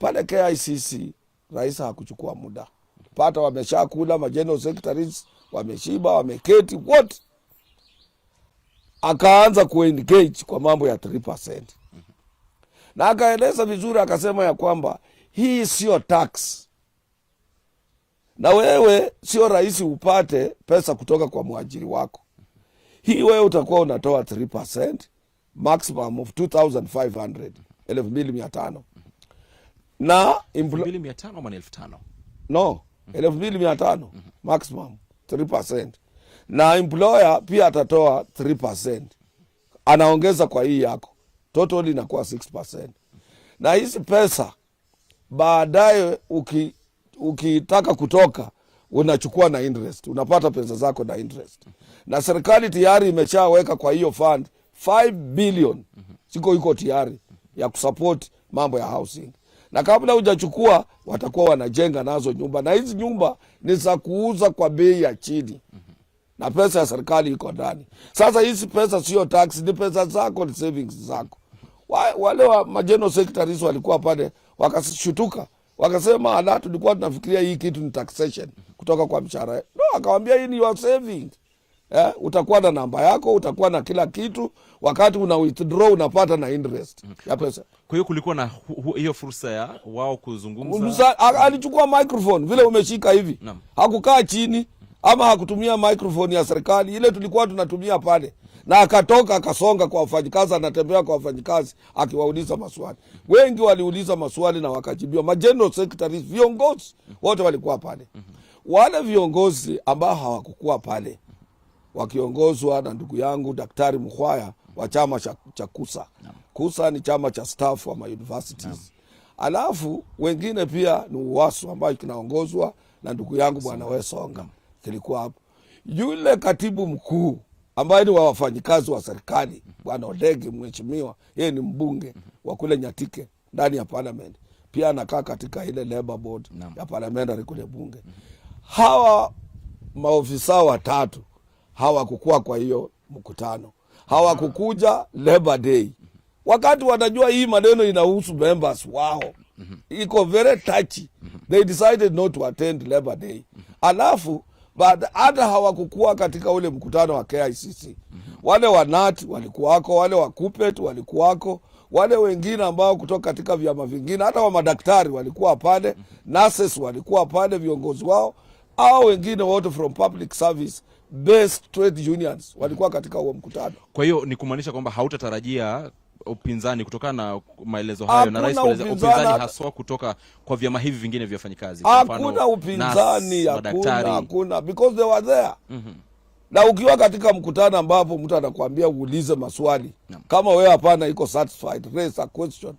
Pale KICC rais hakuchukua muda. Pata wameshakula, general secretaries wameshiba, wameketi wote. Akaanza kuengage kwa mambo ya 3%. Na akaeleza vizuri, akasema ya kwamba hii sio tax. Na wewe sio rahisi upate pesa kutoka kwa mwajiri wako. Hii wewe utakuwa unatoa 3%, maximum of 2,500, 2,500. Na 2,500 ama 1,500? No, 2,500 maximum 3%. Na employer pia atatoa 3%. Anaongeza kwa hii yako. Total inakuwa 6%. Na hizi pesa baadaye ukitaka kutoka unachukua na interest. Unapata pesa zako na interest. Na serikali tayari imeshaweka kwa hiyo fund 5 billion. Siko iko tayari ya kusupport mambo ya housing. Na kabla hujachukua watakuwa wanajenga nazo nyumba. Na hizi nyumba ni za kuuza kwa bei ya chini. Na pesa ya serikali iko ndani. Sasa hizi pesa sio tax, ni pesa zako, ni savings zako. Wale wa general secretaries walikuwa pale wakashutuka. Wakasema ala, tulikuwa tunafikiria hii kitu ni taxation kutoka kwa mshahara. No, akamwambia hii ni your savings. Utakuwa na namba yako, utakuwa na kila kitu, wakati una withdraw unapata na interest ya pesa. Kwa hiyo kulikuwa na hiyo fursa ya wao kuzungumza. Alichukua microphone vile umeshika hivi. Hakukaa chini ama hakutumia microphone ya serikali ile tulikuwa tunatumia pale. Na akatoka akasonga kwa wafanyikazi, anatembea kwa wafanyikazi akiwauliza maswali. Wengi waliuliza maswali na wakajibiwa. General secretaries, viongozi wote walikuwa pale. Wale viongozi ambao hawakukuwa pale wakiongozwa na ndugu yangu Daktari Mkhwaya wa chama cha KUSA. KUSA ni chama cha staff wa universities. Alafu wengine pia ni UWASU ambayo kinaongozwa na ndugu yangu Bwana Wewe Songa. Kilikuwa hapo. Yule katibu mkuu ambaye ni wa wafanyikazi wa serikali Bwana Odege mheshimiwa, yeye ni mbunge wa kule Nyatike ndani ya parliament. Pia anakaa katika ile labor board ya parliamentary kule bunge. Hawa maofisa watatu hawakukua kwa hiyo mkutano. Hawakukuja Labor Day. Wakati wanajua hii maneno inahusu members wao. Iko very touchy. They decided not to attend Labor Day. Alafu hata hawakukua katika ule mkutano wa KICC. Wale wanati walikuwako, wale wakupet walikuwako, wale wengine ambao kutoka katika vyama vingine, hata wa madaktari walikuwa pale, nurses walikuwa pale, viongozi wao, au wengine wote from public service based trade unions walikuwa katika huo mkutano. Kwa hiyo ni kumaanisha kwamba hautatarajia upinzani kutokana na maelezo hayo na rais kueleza upinzani haswa kutoka kwa vyama hivi vingine vya wafanyikazi. Hakuna upinzani, hakuna because they were there. Na ukiwa katika mkutano ambapo mtu anakuambia uulize maswali, kama wewe hapana iko satisfied, raise a question.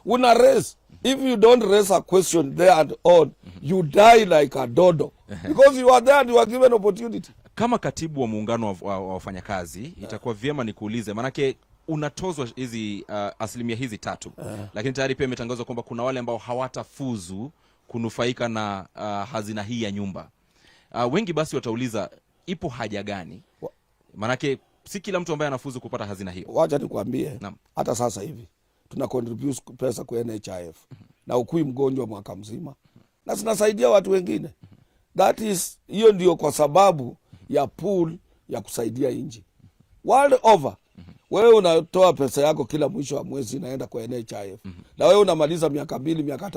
Una raise. If you don't raise a question there and on, you die like a dodo. Because you are there and you are given opportunity. Kama katibu wa muungano wa wafanyakazi, itakuwa vyema nikuulize, manake unatozwa hizi asilimia hizi 3. Lakini tayari pia imetangazwa kwamba kuna wale ambao hawatafuzu kunufaika na hazina hii ya nyumba. Wengi basi watauliza ipo haja gani? Manake si kila mtu ambaye anafuzu kupata hazina hiyo. Wacha nikwambie, hata sasa hivi tuna contribute pesa kwa NHIF. Na ukui mgonjwa mwaka mzima. Na zinasaidia watu wengine. That is, hiyo ndio kwa sababu ya pool ya kusaidia nchi. World over. Wewe unatoa pesa yako kila mwisho wa mwezi inaenda kwa NHIF. Na wewe unamaliza miaka 2 miaka